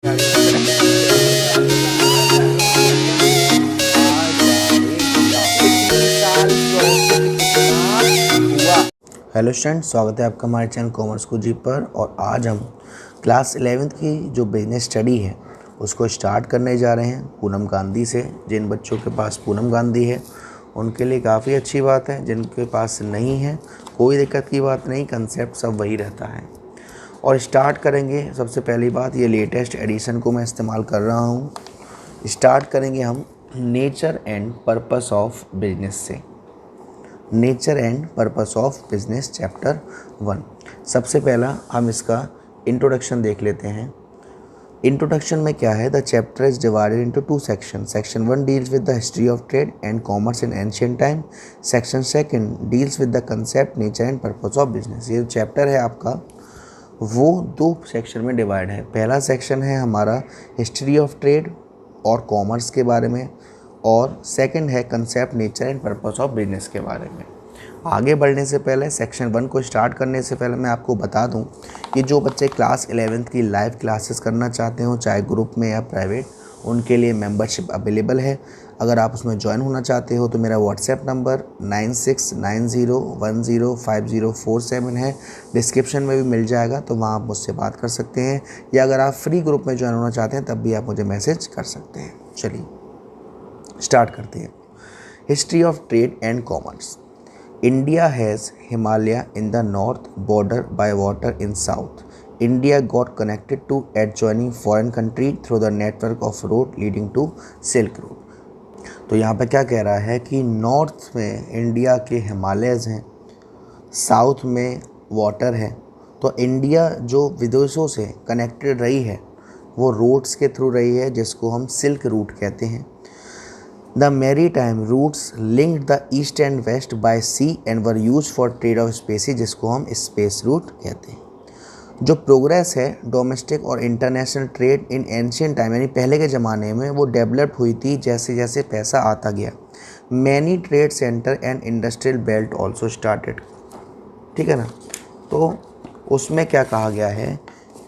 Hello student, स्वागत है आपका हमारे चैनल कॉमर्स कुजी पर। और आज हम क्लास 11th की जो बिजनेस स्टडी है उसको स्टार्ट करने जा रहे हैं पूनम गांधी से। जिन बच्चों के पास पूनम गांधी है उनके लिए काफ़ी अच्छी बात है, जिनके पास नहीं है कोई दिक्कत की बात नहीं, कंसेप्ट सब वही रहता है। और स्टार्ट करेंगे, सबसे पहली बात ये लेटेस्ट एडिशन को मैं इस्तेमाल कर रहा हूँ। स्टार्ट करेंगे हम nature and purpose of business से। Nature and purpose of business chapter 1। सबसे पहला हम इसका इंट्रोडक्शन देख लेते हैं। इंट्रोडक्शन में क्या है, the chapter is divided into 2 section. Section 1 deals with the history of trade and commerce in ancient time. Section 2 deals with the concept nature and purpose of business. ये चैप्टर है आपका वो 2 सेक्शन में divide है। पहला section है हमारा history of trade और कॉमर्स के बारे में, और सेकंड है concept nature and purpose of business के बारे में। आगे बढ़ने से पहले सेक्शन 1 को स्टार्ट करने से पहले मैं आपको बता दूं कि जो बच्चे क्लास 11th की लाइव क्लासेस करना चाहते हो, चाहे ग्रुप में या प्राइवेट, उनके लिए मेंबरशिप अवेलेबल है। अगर आप उसमें ज्वाइन होना चाहते हो तो मेरा व्हाट्सएप नंबर 9690105047 है, डिस्क्रिप्शन में भी मिल जाएगा, तो वहाँ आप मुझसे बात कर सकते हैं। या अगर आप फ्री ग्रुप में ज्वाइन होना चाहते हैं तब भी आप मुझे मैसेज कर सकते हैं। चलिए स्टार्ट करते हैं। History of trade and commerce. India has Himalaya in the north, border by water in south. India got connected to adjoining foreign country through the network of road leading to silk road. तो यहाँ पे क्या कह रहा है कि north में India के हिमालयज़ हैं, साउथ में वाटर है, तो इंडिया जो विदेशों से कनेक्टेड रही है वो रोड्स के थ्रू रही है, जिसको हम सिल्क रूट कहते हैं। The maritime routes linked the east and west by sea and were used for trade of species, जिसको हम स्पेस रूट कहते हैं। जो प्रोग्रेस है डोमेस्टिक और international trade in ancient time, यानी पहले के ज़माने में, वो डेवलप्ड हुई थी जैसे जैसे पैसा आता गया। Many trade centre and industrial belt also started. ठीक है ना। तो उसमें क्या कहा गया है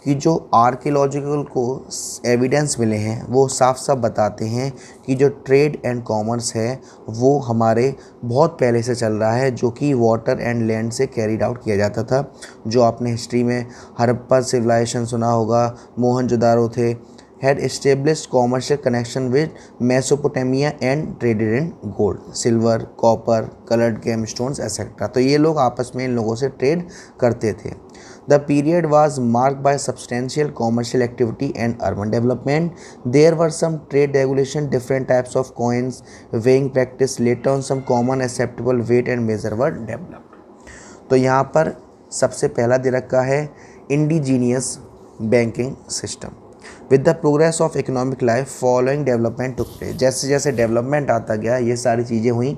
कि जो आर्कियोलॉजिकल को एविडेंस मिले हैं वो साफ साफ बताते हैं कि जो ट्रेड एंड कॉमर्स है वो हमारे बहुत पहले से चल रहा है, जो कि वाटर एंड लैंड से कैरीड आउट किया जाता था। जो आपने हिस्ट्री में हड़प्पा सिविलाइजेशन सुना होगा, मोहनजोदारो थे, had established commercial connection with Mesopotamia and traded in gold, silver, copper, colored gemstones etc. तो ये लोग आपस में इन लोगों से ट्रेड करते थे। The period was marked by substantial commercial activity and urban development. There were some trade regulation, different types of coins, weighing practice. Later on, some common acceptable weight and measure were developed. तो यहाँ पर सबसे पहला दे रखा है indigenous banking system. With the progress of economic life, following development took place. जैसे जैसे development आता गया ये सारी चीज़ें हुई।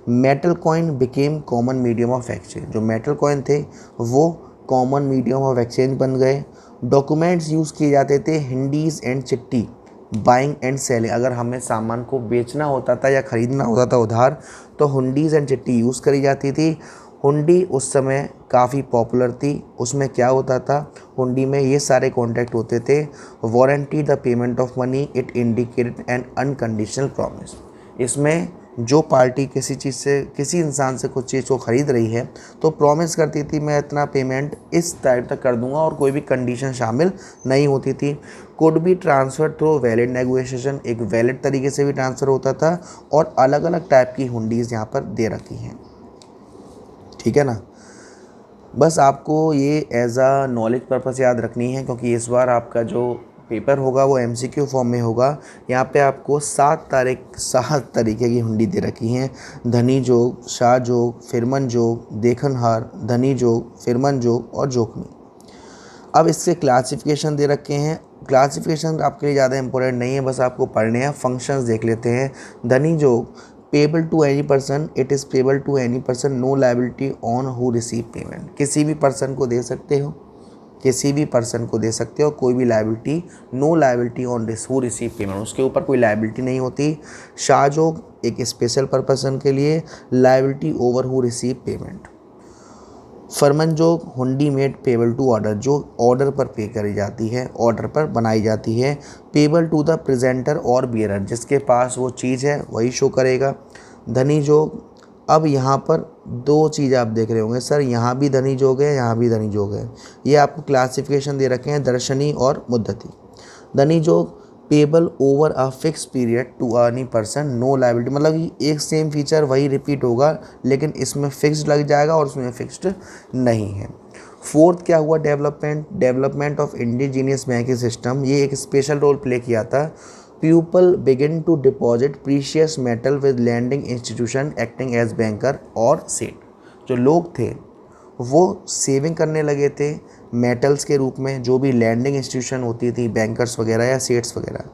Metal coin became common medium of exchange. जो मेटल कॉइन थे वो कॉमन मीडियम ऑफ एक्सचेंज बन गए। डॉक्यूमेंट्स यूज़ किए जाते थे, हिंडीज एंड चिट्ठी, बाइंग एंड सेलिंग। अगर हमें सामान को बेचना होता था या ख़रीदना होता था उधार, तो हुंडीज़ एंड चिट्ठी यूज़ करी जाती थी। हुंडी उस समय काफ़ी पॉपुलर थी। उसमें क्या होता था, हुंडी में ये सारे कॉन्ट्रैक्ट होते थे। Warranty the payment of money, it indicated N unconditional promise. इसमें जो पार्टी किसी चीज़ से, किसी इंसान से कुछ चीज़ को ख़रीद रही है तो प्रॉमिस करती थी मैं इतना पेमेंट इस टाइम तक कर दूंगा, और कोई भी कंडीशन शामिल नहीं होती थी। Could be transfer through valid negotiation, एक वैलिड तरीके से भी ट्रांसफ़र होता था। और अलग अलग टाइप की हुंडीज़ यहाँ पर दे रखी हैं। ठीक है ना। बस आपको ये एज आ नॉलेज पर्पस याद रखनी है, क्योंकि इस बार आपका जो पेपर होगा वो MCQ फॉर्म में होगा। यहाँ पे आपको 7 तरीके की हुंडी दे रखी हैं। धनी जोग, शाह जोग, फिरमन जोग, देखनहार, धनी जोग, फिरमन जोग और जोखमी। अब इसके क्लासिफिकेशन दे रखे हैं। क्लासिफिकेशन आपके लिए ज़्यादा इंपॉर्टेंट नहीं है, बस आपको पढ़ने हैं। फंक्शंस देख लेते हैं। Dhani jog, payable to any person, it is payable to any person, no liability on who receive payment. किसी भी पर्सन को दे सकते हो, किसी भी पर्सन को दे सकते हो, कोई भी liability, no liability on who receive payment, उसके ऊपर कोई लायबिलिटी नहीं होती। शाहजोग एक स्पेशल पर्सन के लिए, liability over who receive payment. Farmanjog hundi made payable to order, जो ऑर्डर पर पे करी जाती है, ऑर्डर पर बनाई जाती है। पेबल टू द प्रेजेंटर और बियरर, जिसके पास वो चीज़ है वही शो करेगा। धनी जोग, अब यहाँ पर दो चीज़ आप देख रहे होंगे सर, यहाँ भी धनी जोग है, यहाँ भी धनी जोग है। ये आपको क्लासिफिकेशन दे रखे हैं दर्शनी और मुद्दती। Dhani jog payable over a fix period to earning person, no liability, मतलब कि एक सेम फीचर वही रिपीट होगा लेकिन इसमें फिक्स्ड लग जाएगा और उसमें फिक्स्ड नहीं है। फोर्थ क्या हुआ, development of indigenous banking system, ये एक स्पेशल रोल प्ले किया था। People begin to deposit precious metal with landing institution acting as banker और सेट, जो लोग थे वो सेविंग करने लगे थे मेटल्स के रूप में, जो भी लैंडिंग इंस्टीट्यूशन होती थी बैंकर्स वगैरह या सेट्स वगैरह।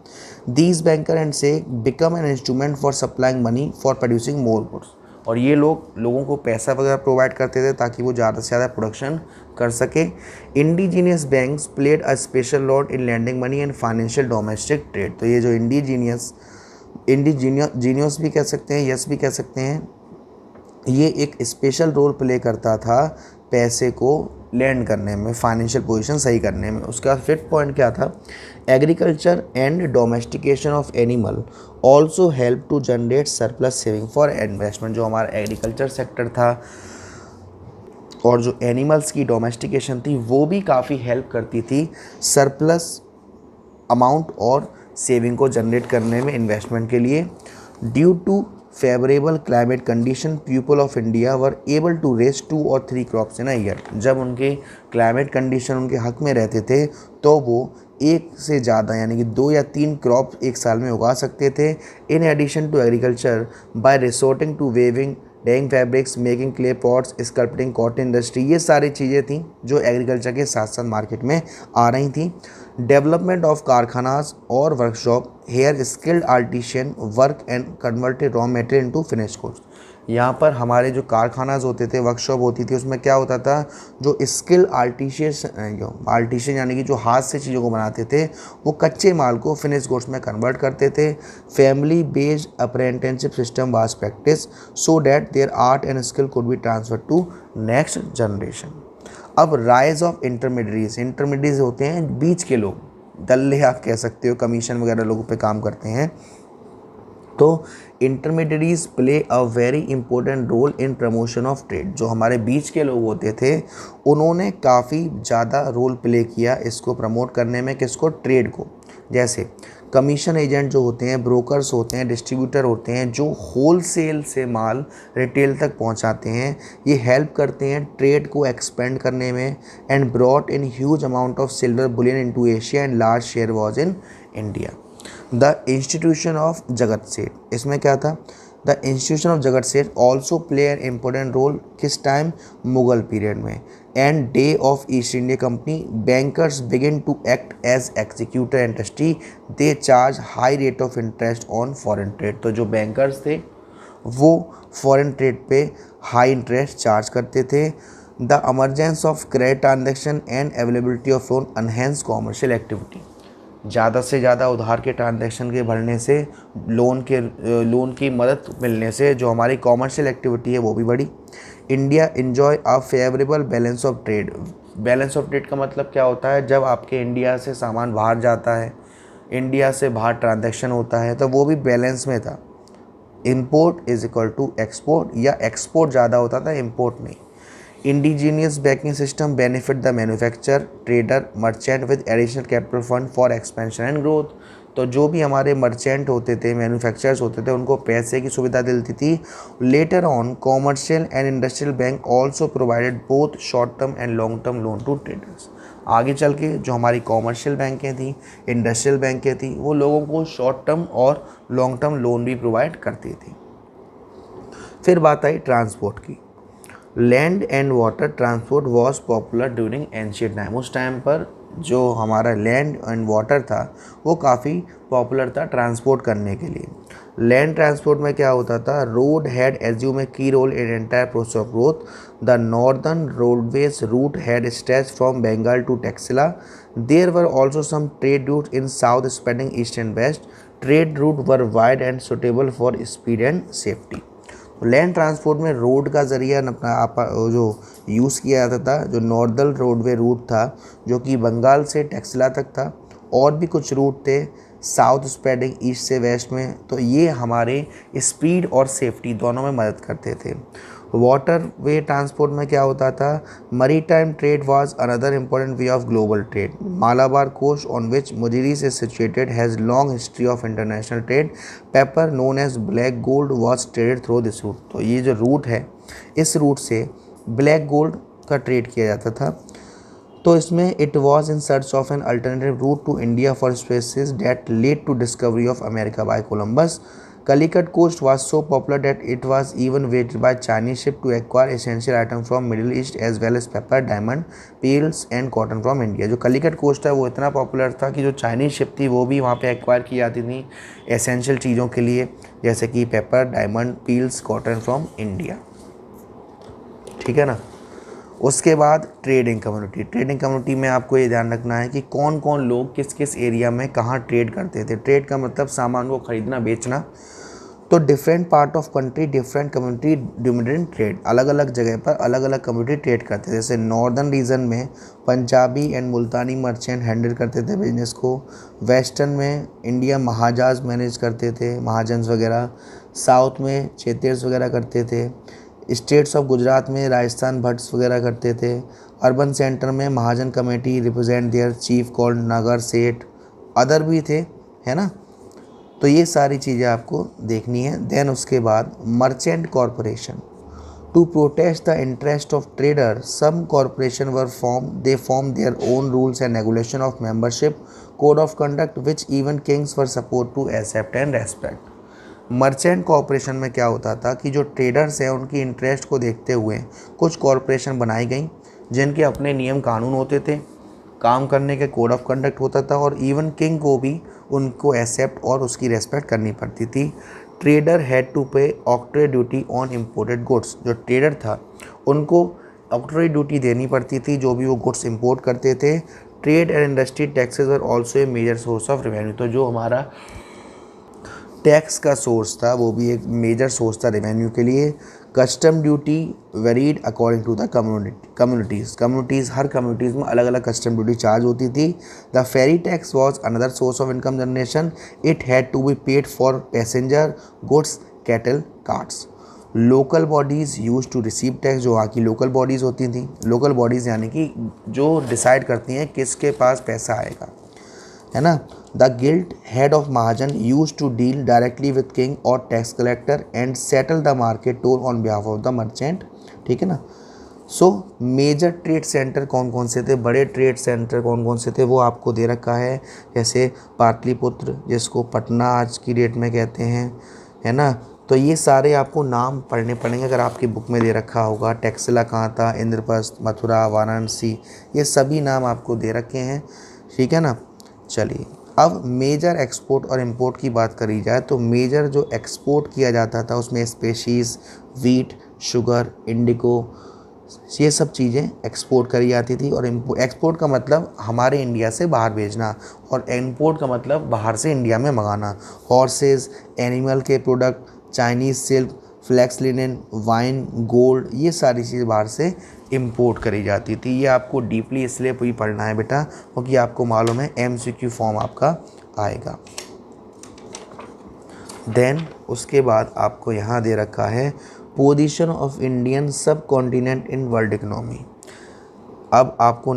दीज बैंकर एंड से become an instrument for supplying money for producing more goods, और ये लोगों को पैसा वगैरह प्रोवाइड करते थे ताकि वो ज़्यादा से ज़्यादा प्रोडक्शन कर सके। Indigenous banks played a special role in landing money and financial domestic trade, तो ये जो इंडिजीनियस भी कह सकते हैं, यस भी कह सकते हैं, ये एक स्पेशल रोल प्ले करता था पैसे को लैंड करने में, फाइनेंशियल पोजीशन सही करने में। उसका फिफ्थ पॉइंट क्या था, agriculture and domestication of animal also help to generate surplus saving for investment, जो हमारा एग्रीकल्चर सेक्टर था और जो एनिमल्स की डोमेस्टिकेशन थी वो भी काफ़ी हेल्प करती थी सरप्लस अमाउंट और सेविंग को जनरेट करने में इन्वेस्टमेंट के लिए। Due to favourable climate condition people of India were able to raise 2 और 3 क्रॉप्स इन अ ईयर, जब उनके क्लाइमेट कंडीशन उनके हक में रहते थे तो वो एक से ज़्यादा यानी कि 2 या 3 क्रॉप एक साल में उगा सकते थे। In addition to agriculture by resorting to weaving dyeing fabrics, making clay pots, sculpting, cotton industry, ये सारी चीज़ें थी जो एग्रीकल्चर के साथ साथ मार्केट में आ रही थी। डेवलपमेंट ऑफ कारखानाज और workshop, here skilled artisan work and converted raw material into finish goods, यहाँ पर हमारे जो कारखानाज होते थे, वर्कशॉप होती थी, उसमें क्या होता था, जो स्किल आर्टिशियन यानी कि जो हाथ से चीज़ों को बनाते थे वो कच्चे माल को फिनिश गुड्स में कन्वर्ट करते थे। Family based apprenticeship system was practice so that their art and skill could be transfer to next generation. अब राइज ऑफ इंटरमीडिएट होते हैं बीच के लोग, दल्ले आप कह सकते हो, कमीशन वगैरह लोगों पे काम करते हैं, तो intermediates play a very important role in promotion of trade, जो हमारे बीच के लोग होते थे उन्होंने काफ़ी ज़्यादा रोल प्ले किया इसको प्रमोट करने में, किसको, ट्रेड को। जैसे कमीशन एजेंट जो होते हैं, ब्रोकर्स होते हैं, डिस्ट्रीब्यूटर होते हैं, जो होलसेल से माल रिटेल तक पहुंचाते हैं, ये हेल्प करते हैं ट्रेड को एक्सपेंड करने में। And brought in huge amount of silver Boolean into Asia and large share was in India. The institution of Jagat सेठ, इसमें क्या था, the institution of Jagat Seth also play an important role, किस टाइम, मुगल पीरियड में। End day of East India Company, bankers begin to act as executor and trustee, they charge high rate of interest on foreign trade, तो जो bankers थे वो foreign trade पे high interest charge करते थे। The emergence of credit transaction and availability of loan enhance commercial activity, ज़्यादा से ज़्यादा उधार के ट्रांजैक्शन के बढ़ने से, लोन की मदद मिलने से जो हमारी कॉमर्शियल एक्टिविटी है वो भी बढ़ी। India enjoy a favourable balance of trade, balance of trade का मतलब क्या होता है, जब आपके इंडिया से सामान बाहर जाता है, इंडिया से बाहर ट्रांजैक्शन होता है, तो वो भी बैलेंस में था। Import is equal to export, या एक्सपोर्ट ज़्यादा होता था, इम्पोर्ट नहीं। Indigenous banking system benefit the manufacture, trader, merchant with additional capital fund for expansion and growth, तो जो भी हमारे मर्चेंट होते थे, मैन्युफैक्चरर्स होते थे, उनको पैसे की सुविधा मिलती थी। Later on commercial and industrial bank also provided both short term and long term loan to traders, आगे चल के जो हमारी कॉमर्शियल बैंकें थी, इंडस्ट्रियल बैंकें थी, वो लोगों को शॉर्ट टर्म और लॉन्ग टर्म लोन भी प्रोवाइड करती थी। फिर बात आई ट्रांसपोर्ट की। Land and water transport was popular during ancient time, उस टाइम पर जो हमारा लैंड एंड वाटर था वो काफ़ी पॉपुलर था ट्रांसपोर्ट करने के लिए। लैंड ट्रांसपोर्ट में क्या होता था, road had assume a key role in entire process of growth. The northern roadways route had stretch from Bengal to Taxila. There were also some trade route in south spending east and west. Trade route were wide and suitable for speed and safety, land transport में road का ज़रिया अपना आप जो use किया जाता था, जो नॉर्दर्न रोडवे रूट था जो कि बंगाल से टैक्सिला तक था, और भी कुछ रूट थे साउथ स्प्रेडिंग ईस्ट से वेस्ट में, तो ये हमारे स्पीड और सेफ्टी दोनों में मदद करते थे। वाटर वे ट्रांसपोर्ट में क्या होता था, maritime trade was another important way of global trade. Malabar coast on which Muziris is situated has long history of international trade. Pepper known as black gold was traded through this route. तो ये जो root है, इस root से black gold का trade किया जाता था। तो इसमें it was in search of an alternative route to India for spices that led to discovery of America by Columbus. Calicut coast was so popular that it was even visited by Chinese ship to acquire essential items from Middle East as well as pepper, diamond, pearls and cotton from India। जो Calicut coast है वो इतना popular था कि जो Chinese ship थी वो भी वहाँ पे एक्वायर की जाती थी एसेंशियल चीज़ों के लिए, जैसे कि paper, diamond, peels, cotton from India. ठीक है ना। उसके बाद ट्रेडिंग कम्युनिटी। ट्रेडिंग कम्युनिटी में आपको ये ध्यान रखना है कि कौन कौन लोग किस किस एरिया में कहाँ ट्रेड करते थे। ट्रेड का मतलब सामान को खरीदना बेचना। तो different part of country different community dominated trade, अलग अलग जगह पर अलग अलग कम्युनिटी ट्रेड करते थे। जैसे नॉर्दर्न रीजन में Punjabi and Multani merchant handle करते थे बिजनेस को। वेस्टर्न में इंडिया महाजाज मैनेज करते थे, महाजन्स वगैरह। साउथ में चेतियर्स वगैरह करते थे। स्टेट्स ऑफ गुजरात में राजस्थान भट्ट्स वगैरह करते थे। अर्बन सेंटर में mahajan committee represent their chief called nagar seth, other भी थे, है ना। तो ये सारी चीज़ें आपको देखनी है। देन उसके बाद merchant corporation. To protest the interest of trader some corporation were form, they form their own rules and regulation of membership, code of conduct which even kings were support to accept and respect. Merchant corporation में क्या होता था कि जो traders हैं उनकी interest को देखते हुए कुछ कॉरपोरेशन बनाई गई जिनके अपने नियम कानून होते थे, काम करने के कोड ऑफ कंडक्ट होता था, और इवन किंग को भी उनको एक्सेप्ट और उसकी रेस्पेक्ट करनी पड़ती थी। ट्रेडर हैड टू पे ऑक्ट्रे ड्यूटी ऑन इम्पोर्टेड गुड्स। जो ट्रेडर था उनको ऑक्ट्रे ड्यूटी देनी पड़ती थी जो भी वो गुड्स इंपोर्ट करते थे। Trade and industry taxes are also a major source of revenue. तो जो हमारा टैक्स का सोर्स था वो भी एक मेजर सोर्स था रेवेन्यू के लिए। Custom duty varied according to the communities. हर कम्युनिटीज़ में अलग अलग कस्टम ड्यूटी चार्ज होती थी। The ferry tax was another source of income generation. It had to be paid for passenger goods, cattle, carts. Local bodies use to receive tax. जो वहाँ की local bodies होती थी, लोकल बॉडीज़ यानी कि जो डिसाइड करती हैं किसके पास पैसा आएगा, है ना। The guild head of mahajan use to deal directly with king और tax collector and settle the market toll on behalf of the merchant. ठीक है ना। सो मेजर ट्रेड सेंटर कौन कौन से थे, बड़े ट्रेड सेंटर कौन कौन से थे वो आपको दे रखा है। जैसे पाटलिपुत्र, जिसको पटना आज की डेट में कहते हैं, है ना। तो ये सारे आपको नाम पढ़ने पड़ेंगे अगर आपकी बुक में दे रखा होगा। टैक्सिला कहाँ था, इंद्रप्रस्थ, मथुरा, वाराणसी, ये सभी नाम आपको दे रखे हैं। ठीक है ना। चलिए अब मेजर एक्सपोर्ट और इंपोर्ट की बात करी जाए तो मेजर जो एक्सपोर्ट किया जाता था उसमें स्पेशीज़, वीट, शुगर, इंडिको, ये सब चीज़ें एक्सपोर्ट करी जाती थी। और एक्सपोर्ट का मतलब हमारे इंडिया से बाहर भेजना, और इंपोर्ट का मतलब बाहर से इंडिया में मंगाना। हॉर्सेस, एनिमल के product, Chinese silk, flax linen, wine, gold, ये सारी चीज़ बाहर से इंपोर्ट करी जाती थी। ये आपको डीपली इसलिए भी पढ़ना है बेटा क्योंकि आपको मालूम है MCQ फॉर्म आपका आएगा। देन उसके बाद आपको यहाँ दे रखा है पोजीशन ऑफ इंडियन सब कॉन्टिनेंट इन वर्ल्ड इकोनॉमी। अब आपको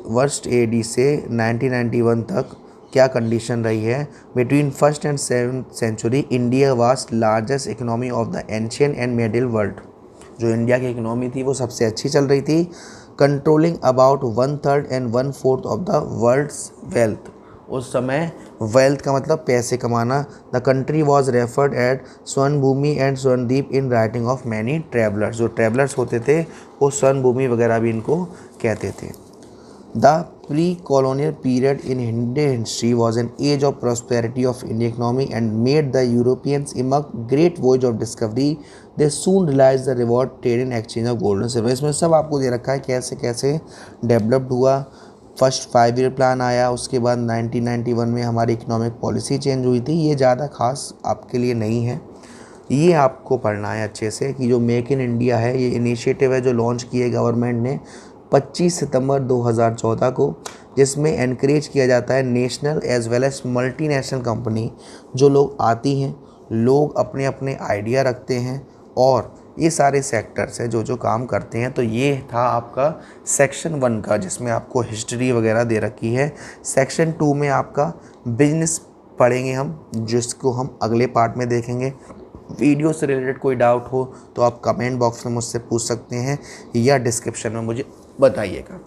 1st AD से 1991 तक क्या कंडीशन रही है। Between 1st and 7th century India was largest economy of the ancient and middle world. जो इंडिया की इकोनॉमी थी वो सबसे अच्छी चल रही थी, controlling about 1/3 and 1/4 of the world's wealth. उस समय वेल्थ का मतलब पैसे कमाना। The country was referred at Swarna Bhumi and Swarnadweep in writing of many travellers. जो ट्रैवलर्स होते थे वो स्वर्ण भूमि वगैरह भी इनको कहते थे। The pre colonial period in Indian history was an age of prosperity of Indian economy and made the Europeans embark great voyage of discovery. They soon realise the reward trade and exchange of golden silver. इसमें सब आपको दे रखा है कैसे कैसे developed हुआ। First 5 year plan आया, उसके बाद 1991 में हमारी इकोनॉमिक पॉलिसी चेंज हुई थी। ये ज़्यादा खास आपके लिए नहीं है, ये आपको पढ़ना है अच्छे से कि जो मेक इन इंडिया है, ये इनिशिएटिव है जो लॉन्च किया गवर्नमेंट ने 25 सितंबर 2014 को, जिसमें एनकरेज किया जाता है national as well as multinational company जो लोग आती हैं, लोग अपने अपने आइडिया रखते हैं और ये सारे सेक्टर्स हैं जो काम करते हैं। तो ये था आपका सेक्शन 1 का, जिसमें आपको हिस्ट्री वगैरह दे रखी है। सेक्शन 2 में आपका बिजनेस पढ़ेंगे हम, जिसको हम अगले पार्ट में देखेंगे। वीडियो से रिलेटेड कोई डाउट हो तो आप कमेंट बॉक्स में मुझसे पूछ सकते हैं या डिस्क्रिप्शन में मुझे बताइएगा।